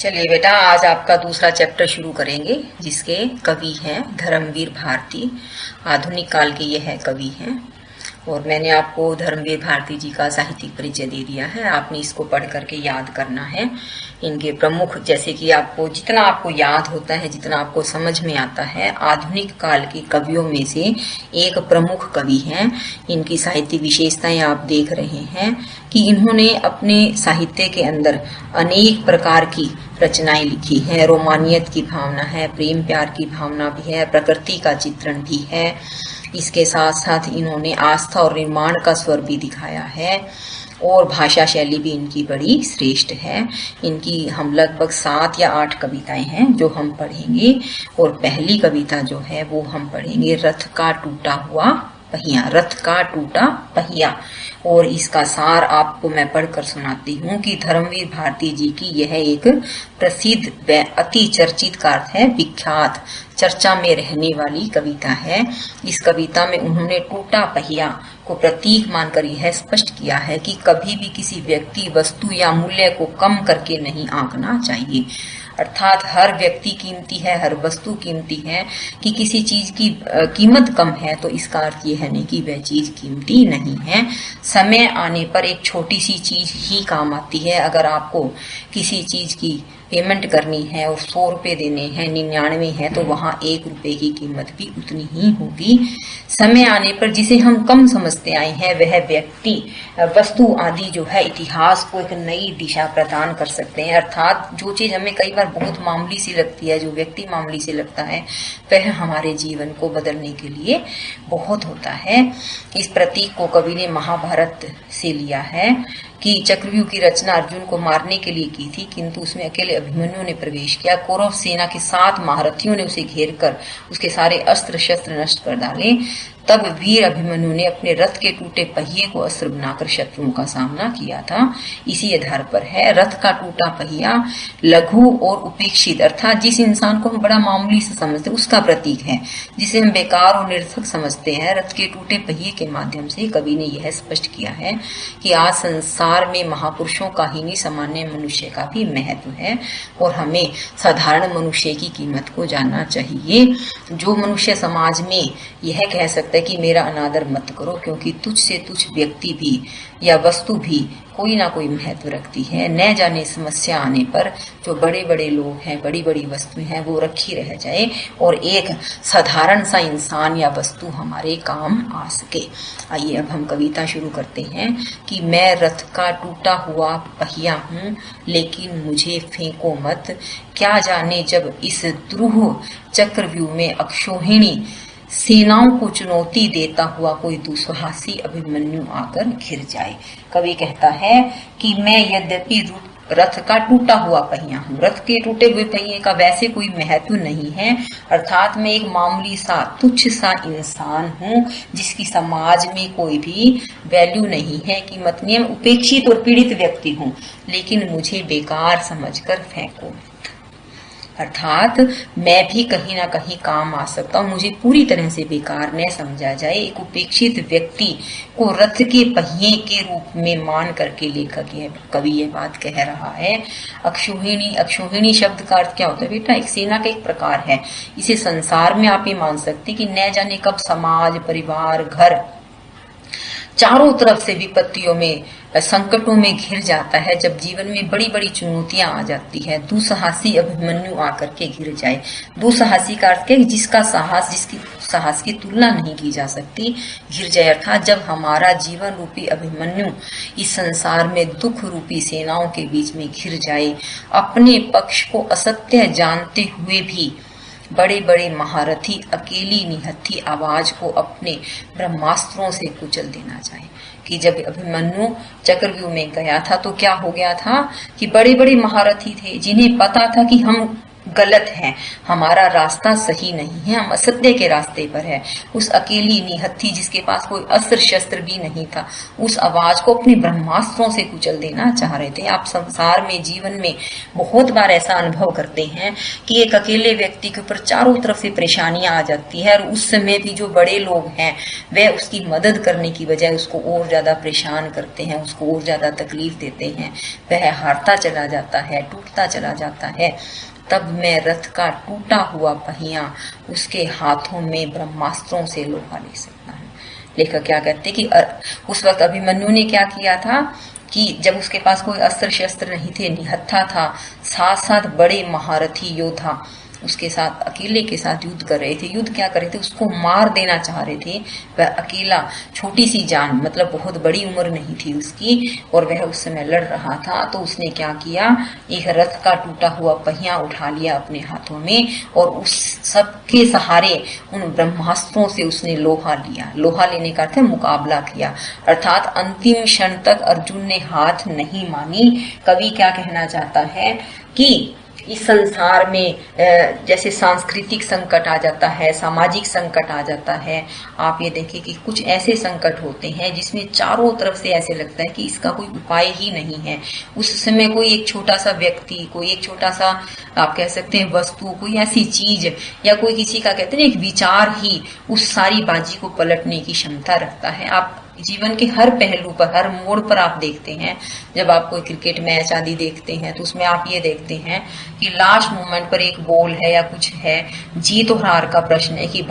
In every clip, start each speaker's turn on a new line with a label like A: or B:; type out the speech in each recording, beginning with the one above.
A: चलिए बेटा, आज आपका दूसरा चैप्टर शुरू करेंगे, जिसके कवि हैं धर्मवीर भारती। आधुनिक काल के ये है कवि हैं, और मैंने आपको धर्मवीर भारती जी का साहित्यिक परिचय दे दिया है। आपने इसको पढ़ करके याद करना है। इनके प्रमुख, जैसे कि आपको जितना आपको याद होता है, जितना आपको समझ में आता है, आधुनिक काल के कवियों में से एक प्रमुख कवि हैं। इनकी साहित्य विशेषताएं आप देख रहे हैं कि इन्होंने अपने साहित्य के अंदर अनेक प्रकार की रचनाएं लिखी हैं। रोमानियत की भावना है, प्रेम प्यार की भावना भी है, प्रकृति का चित्रण भी है। इसके साथ साथ इन्होंने आस्था और निर्माण का स्वर भी दिखाया है, और भाषा शैली भी इनकी बड़ी श्रेष्ठ है। इनकी हम लगभग 7 या 8 कविताएं हैं जो हम पढ़ेंगे, और पहली कविता जो है वो हम पढ़ेंगे रथ का टूटा हुआ पहिया। रथ का टूटा पहिया, और इसका सार आपको मैं पढ़कर सुनाती हूँ कि धर्मवीर भारती जी की यह एक प्रसिद्ध व अति चर्चित का अर्थ है विख्यात, चर्चा में रहने वाली कविता है। इस कविता में उन्होंने टूटा पहिया को प्रतीक मानकर यह स्पष्ट किया है कि कभी भी किसी व्यक्ति, वस्तु या मूल्य को कम करके नहीं आंकना चाहिए। अर्थात हर व्यक्ति कीमती है, हर वस्तु कीमती है। कि किसी चीज की कीमत कम है तो इसका अर्थ ये है नहीं कि वह चीज कीमती नहीं है। समय आने पर एक छोटी सी चीज ही काम आती है। अगर आपको किसी चीज की पेमेंट करनी है और 100 रुपए देने हैं, 99 है, तो वहां 1 रुपए की कीमत भी उतनी ही होगी। समय आने पर जिसे हम कम समझते आए हैं, वह व्यक्ति, वस्तु आदि जो है, इतिहास को एक नई दिशा प्रदान कर सकते हैं। अर्थात जो चीज हमें कई बार बहुत मामूली सी लगती है, जो व्यक्ति मामूली से लगता है, वह हमारे जीवन को बदलने के लिए बहुत होता है। इस प्रतीक को कवि ने महाभारत से लिया है कि चक्रव्यूह की रचना अर्जुन को मारने के लिए की थी, किंतु उसमें अकेले अभिमन्यु ने प्रवेश किया। कौरव सेना के 7 महारथियों ने उसे घेर कर उसके सारे अस्त्र शस्त्र नष्ट कर डाले। तब वीर अभिमन्यु ने अपने रथ के टूटे पहिए को अस्त्र बनाकर शत्रुओं का सामना किया था। इसी आधार पर है रथ का टूटा पहिया लघु और उपेक्षित, अर्थात जिस इंसान को हम बड़ा मामूली से समझते हैं उसका प्रतीक है, जिसे हम बेकार और निरर्थक समझते हैं। रथ के टूटे पहिए के माध्यम से कवि ने यह स्पष्ट किया है कि आज संसार में महापुरुषों का ही नहीं, सामान्य मनुष्य का भी महत्व है, और हमें साधारण मनुष्य की कीमत को जानना चाहिए। जो मनुष्य समाज में यह कह सकता है कि मेरा अनादर मत करो, क्योंकि तुझ से तुझ व्यक्ति भी या वस्तु भी कोई ना कोई महत्व रखती है। न जाने समस्या आने पर जो बड़े बड़े लोग हैं, बड़ी बड़ी वस्तुएं हैं, वो रखी रह जाए और एक साधारण सा इंसान या वस्तु हमारे काम आ सके। आइए अब हम कविता शुरू करते हैं कि मैं रथ का टूटा हुआ पहिया हूँ, लेकिन मुझे फेंको मत। क्या जाने जब इस द्रुह चक्रव्यूह में अक्षोहिणी सेनाओं को चुनौती देता हुआ कोई दुस्साहसी अभिमन्यु आकर घिर जाए। कवि कहता है कि मैं यद्यपि रथ का टूटा हुआ पहिया हूँ, रथ के टूटे हुए पहिए का वैसे कोई महत्व नहीं है। अर्थात मैं एक मामूली सा, तुच्छ सा इंसान हूँ, जिसकी समाज में कोई भी वैल्यू नहीं है, कीमत नहीं है। मैं उपेक्षित और पीड़ित व्यक्ति हूँ, लेकिन मुझे बेकार समझकर फेंको। अर्थात मैं भी कहीं ना कहीं काम आ सकता हूँ, मुझे पूरी तरह से बेकार न समझा जाए। एक उपेक्षित व्यक्ति को रथ के पहिए के रूप में मान करके लेखक कवि ये बात कह रहा है। अक्षोहिणी, अक्षोहिणी शब्द का अर्थ क्या होता है बेटा? एक सेना का एक प्रकार है। इसे संसार में आप ये मान सकते कि न जाने कब समाज, परिवार, घर चारों तरफ से विपत्तियों में, संकटों में घिर जाता है। जब जीवन में बड़ी बड़ी चुनौतियां आ जाती है, दुस्साहसी अभिमन्यु आकर के घिर जाए। दुस्साहसी का अर्थ है जिसका साहस, जिसकी साहस की तुलना नहीं की जा सकती, घिर जाए। अर्थात जब हमारा जीवन रूपी अभिमन्यु इस संसार में दुख रूपी सेनाओं के बीच में घिर जाए, अपने पक्ष को असत्य जानते हुए भी बड़े बड़े महारथी अकेली निहत्थी आवाज को अपने ब्रह्मास्त्रों से कुचल देना चाहे। कि जब अभिमन्यु चक्रव्यूह में गया था तो क्या हो गया था कि बड़े बड़े महारथी थे, जिन्हें पता था कि हम गलत है, हमारा रास्ता सही नहीं है, हम असत्य के रास्ते पर है। उस अकेली निहत्थी जिसके पास कोई अस्त्र शस्त्र भी नहीं था, उस आवाज को अपने ब्रह्मास्त्रों से कुचल देना चाह रहे थे। आप संसार में, जीवन में बहुत बार ऐसा अनुभव करते हैं कि एक अकेले व्यक्ति के ऊपर चारों तरफ से परेशानियां आ जाती है, और उस समय भी जो बड़े लोग हैं वह उसकी मदद करने की बजाय उसको और ज्यादा परेशान करते हैं, उसको और ज्यादा तकलीफ देते हैं। वह हारता चला जाता है, टूटता चला जाता है। तब मैं रथ का टूटा हुआ पहिया उसके हाथों में ब्रह्मास्त्रों से लोहा ले सकता हूँ। लेखक क्या कहते कि उस वक्त अभिमन्यु ने क्या किया था कि जब उसके पास कोई अस्त्र शस्त्र नहीं थे, निहत्था था, साथ साथ बड़े महारथी योद्धा उसके साथ अकेले के साथ युद्ध कर रहे थे। युद्ध क्या कर रहे थे, उसको मार देना चाह रहे थे। वह अकेला, छोटी सी जान, मतलब बहुत बड़ी उम्र नहीं थी उसकी, और वह उस समय लड़ रहा था। तो उसने क्या किया, एक रथ का टूटा हुआ पहिया उठा लिया अपने हाथों में, और उस सबके सहारे उन ब्रह्मास्त्रों से उसने लोहा लिया। लोहा लेने का अर्थ है मुकाबला किया, अर्थात अंतिम क्षण तक अर्जुन ने हाथ नहीं मानी। कवि क्या कहना चाहता है कि इस संसार में जैसे सांस्कृतिक संकट आ जाता है, सामाजिक संकट आ जाता है, आप ये देखें कि कुछ ऐसे संकट होते हैं जिसमें चारों तरफ से ऐसे लगता है कि इसका कोई उपाय ही नहीं है। उस समय कोई एक छोटा सा व्यक्ति, कोई एक छोटा सा आप कह सकते हैं वस्तु, कोई ऐसी चीज, या कोई किसी का कहते हैं एक विचार ही उस सारी बाजी को पलटने की क्षमता रखता है। आप जीवन के हर पहलू पर, हर मोड़ पर आप देखते हैं, जब आप कोई क्रिकेट मैच आदि देखते हैं तो उसमें आप ये देखते हैं कि लास्ट मोमेंट पर एक बॉल है या कुछ है, जीत और हार का प्रश्न है कि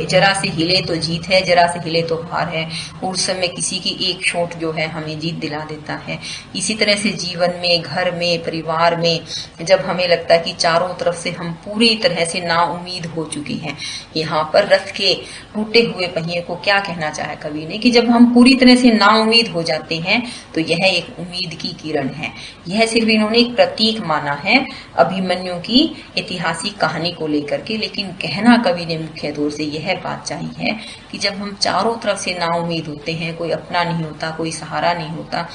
A: जरा से हिले तो जीत है, जरा से हिले तो हार है। उस समय किसी की एक शॉट जो है हमें जीत दिला देता है। इसी तरह से जीवन में, घर में, परिवार में जब हमें लगता है कि चारों तरफ से हम पूरी तरह से नाउम्मीद हो चुके हैं, यहाँ पर रथ के टूटे हुए पहिए को क्या कहना चाहे कवि ने कि जब हम पूरी तरह से नाउम्मीद हो जाते हैं तो यह एक उम्मीद की किरण है। यह सिर्फ इन्होंने एक प्रतीक माना है अभिमन्यु की ऐतिहासिक कहानी को लेकर के, लेकिन कहना कवि ने मुख्य तौर से यह बात चाही है कि जब हम चारों तरफ से नाउम्मीद होते हैं, कोई अपना नहीं होता, कोई सहारा नहीं होता,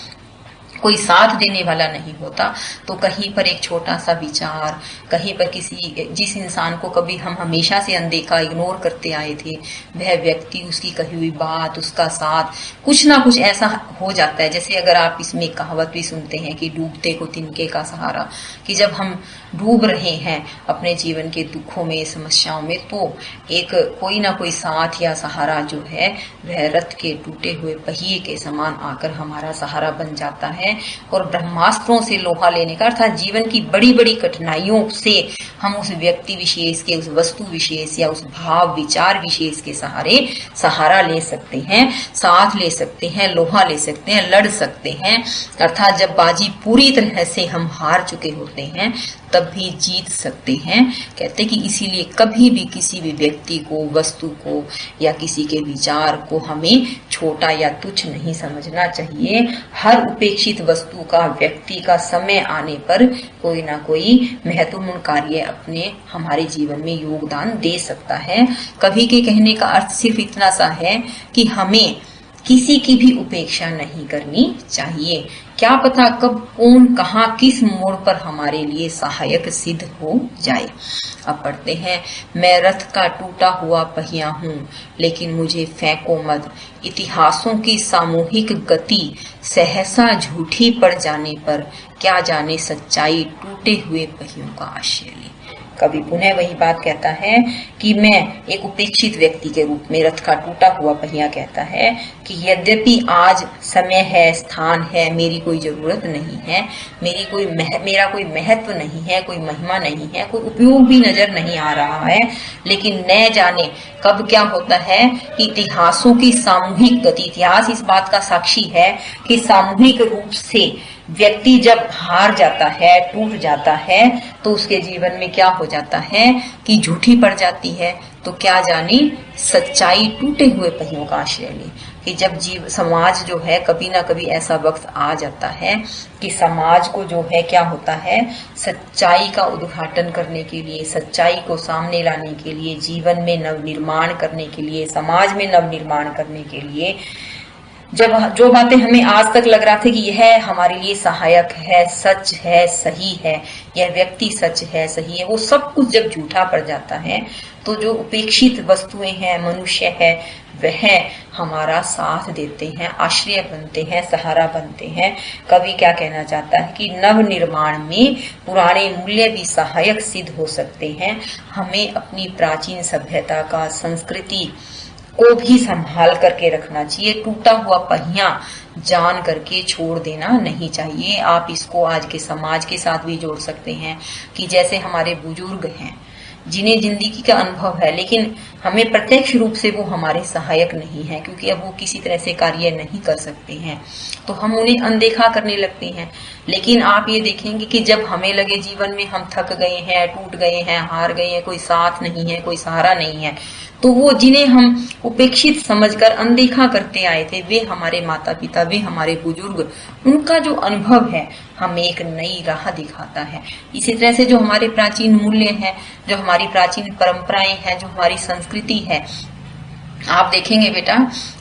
A: कोई साथ देने वाला नहीं होता, तो कहीं पर एक छोटा सा विचार, कहीं पर जिस इंसान को कभी हम हमेशा से अनदेखा, इग्नोर करते आए थे, वह व्यक्ति, उसकी कही हुई बात, उसका साथ, कुछ ना कुछ ऐसा हो जाता है। जैसे अगर आप इसमें कहावत भी सुनते हैं कि डूबते को तिनके का सहारा, कि जब हम डूब रहे हैं अपने जीवन के दुखों में, समस्याओं में, तो एक कोई ना कोई साथ या सहारा जो है वह रथ के टूटे हुए पहिए के समान आकर हमारा सहारा बन जाता है। और ब्रह्मास्त्रों से लोहा लेने का अर्थात जीवन की बड़ी बड़ी कठिनाइयों से हम उस व्यक्ति विशेष के, उस वस्तु विशेष या उस भाव विचार विशेष के सहारा ले सकते हैं, साथ ले सकते हैं, लोहा ले सकते हैं, लड़ सकते हैं। अर्थात जब बाजी पूरी तरह से हम हार चुके होते हैं तब भी जीत सकते हैं। कहते कि इसीलिए कभी भी किसी भी व्यक्ति को, वस्तु को या किसी के विचार को हमें छोटा या तुच्छ नहीं समझना चाहिए। हर उपेक्षित वस्तु का, व्यक्ति का समय आने पर कोई ना कोई महत्वपूर्ण कार्य अपने हमारे जीवन में योगदान दे सकता है। कवि के कहने का अर्थ सिर्फ इतना सा है कि हमें किसी की भी उपेक्षा नहीं करनी चाहिए। क्या पता कब, कौन, कहां, किस मोड़ पर हमारे लिए सहायक सिद्ध हो जाए। अब पढ़ते हैं, मैं रथ का टूटा हुआ पहिया हूँ, लेकिन मुझे फेंको मत। इतिहासों की सामूहिक गति सहसा झूठी पड़ जाने पर क्या जाने सच्चाई टूटे हुए पहियों का आश्रय ले। कवि पुनः वही बात कहता है कि मैं एक उपेक्षित व्यक्ति के रूप में, रथ का टूटा हुआ पहिया कहता है कि यद्यपि आज समय है, स्थान है, मेरी कोई जरूरत नहीं है, मेरा कोई महत्व नहीं है, कोई महिमा नहीं है, कोई उपयोग भी नजर नहीं आ रहा है, लेकिन न जाने कब क्या होता है कि इतिहासों की सामूहिक गति, इतिहास इस बात का साक्षी है कि सामूहिक रूप से व्यक्ति जब हार जाता है, टूट जाता है, तो उसके जीवन में क्या हो जाता है कि झूठी पड़ जाती है। तो क्या जाने सच्चाई टूटे हुए पहियों का आश्रय ले, कि जब समाज जो है, कभी ना कभी ऐसा वक्त आ जाता है कि समाज को जो है क्या होता है, सच्चाई का उद्घाटन करने के लिए, सच्चाई को सामने लाने के लिए, जीवन में नवनिर्माण करने के लिए, समाज में नवनिर्माण करने के लिए जब जो बातें हमें आज तक लग रहा था कि यह हमारे लिए सहायक है, सच है, सही है, यह व्यक्ति सच है, सही है, वो सब कुछ जब झूठा पड़ जाता है तो जो उपेक्षित वस्तुएं हैं, मनुष्य है, वह हमारा साथ देते हैं, आश्रय बनते हैं, सहारा बनते हैं। कवि क्या कहना चाहता है कि नव निर्माण में पुराने मूल्य भी सहायक सिद्ध हो सकते हैं। हमें अपनी प्राचीन सभ्यता का, संस्कृति को भी संभाल करके रखना चाहिए। टूटा हुआ पहिया जान करके छोड़ देना नहीं चाहिए। आप इसको आज के समाज के साथ भी जोड़ सकते हैं कि जैसे हमारे बुजुर्ग हैं जिन्हें जिंदगी का अनुभव है, लेकिन हमें प्रत्यक्ष रूप से वो हमारे सहायक नहीं है, क्योंकि अब वो किसी तरह से कार्य नहीं कर सकते हैं, तो हम उन्हें अनदेखा करने लगते हैं। लेकिन आप ये देखेंगे कि जब हमें लगे जीवन में हम थक गए हैं, टूट गए हैं, हार गए हैं, कोई साथ नहीं है, कोई सहारा नहीं है, तो वो जिन्हें हम उपेक्षित समझकर अनदेखा करते आए थे, वे हमारे माता पिता, वे हमारे बुजुर्ग, उनका जो अनुभव है हमें एक नई राह दिखाता है। इसी तरह से जो हमारे प्राचीन मूल्य हैं, जो हमारी प्राचीन परंपराएं हैं, जो हमारी संस्कृति है, आप देखेंगे बेटा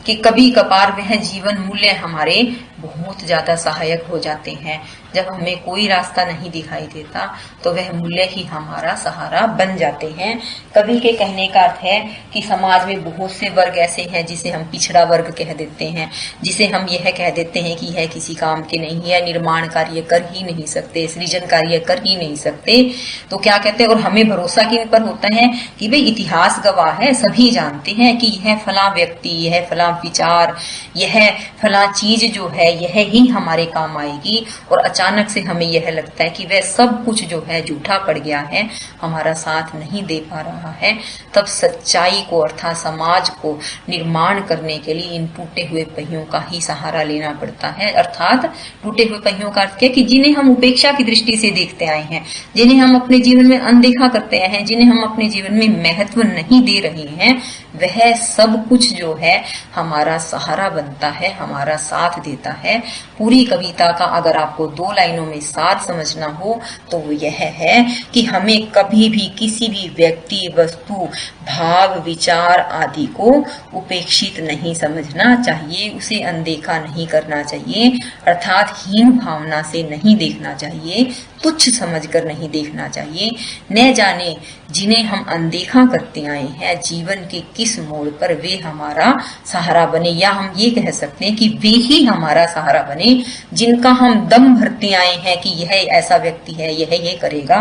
A: कि कभी कभार वह जीवन मूल्य हमारे बहुत ज्यादा सहायक हो जाते हैं। जब हमें कोई रास्ता नहीं दिखाई देता तो वह मूल्य ही हमारा सहारा बन जाते हैं। कवि के कहने का अर्थ है कि समाज में बहुत से वर्ग ऐसे हैं जिसे हम पिछड़ा वर्ग कह देते हैं, जिसे हम यह कह देते हैं कि यह किसी काम के नहीं है, निर्माण कार्य कर ही नहीं सकते, सृजन कार्य कर ही नहीं सकते। तो क्या कहते हैं, और हमें भरोसा किन पर होता है कि भाई इतिहास गवाह है, सभी जानते हैं कि यह फला व्यक्ति, यह फला विचार, यह फला चीज जो है यह ही हमारे काम आएगी, और अचानक से हमें यह लगता है कि वह सब कुछ जो है झूठा पड़ गया है, हमारा साथ नहीं दे पा रहा है। तब सच्चाई को अर्थात समाज को निर्माण करने के लिए इन टूटे हुए पहियों का ही सहारा लेना पड़ता है। अर्थात टूटे हुए पहियों का अर्थ क्या कि जिन्हें हम उपेक्षा की दृष्टि से देखते आए हैं, जिन्हें हम अपने जीवन में अनदेखा करते आए हैं, जिन्हें हम अपने जीवन में महत्व नहीं दे रहे हैं, वह सब कुछ जो है हमारा सहारा बनता है, हमारा साथ देता है। पूरी कविता का अगर आपको 2 लाइनों में सार समझना हो तो वो यह है कि हमें कभी भी किसी भी व्यक्ति, वस्तु, भाव, विचार आदि को उपेक्षित नहीं समझना चाहिए, उसे अनदेखा नहीं करना चाहिए, अर्थात हीन भावना से नहीं देखना चाहिए, तुच्छ समझकर नहीं देखना चाहिए। न जाने जिन्हें हम अनदेखा करते आए हैं जीवन के किस मोड़ पर वे हमारा सहारा बने, या हम ये कह सकते हैं कि वे ही हमारा सहारा बने जिनका हम दम भरते आए हैं कि यह ऐसा व्यक्ति है, यह ये करेगा,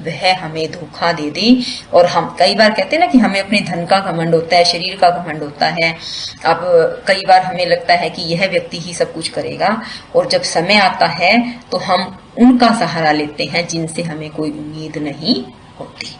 A: वह हमें धोखा दे दे। और हम कई बार कहते हैं ना कि हमें अपने धन का घमंड होता है, शरीर का घमंड होता है। अब कई बार हमें लगता है कि यह व्यक्ति ही सब कुछ करेगा, और जब समय आता है तो हम उनका सहारा लेते हैं जिनसे हमें कोई उम्मीद नहीं होती।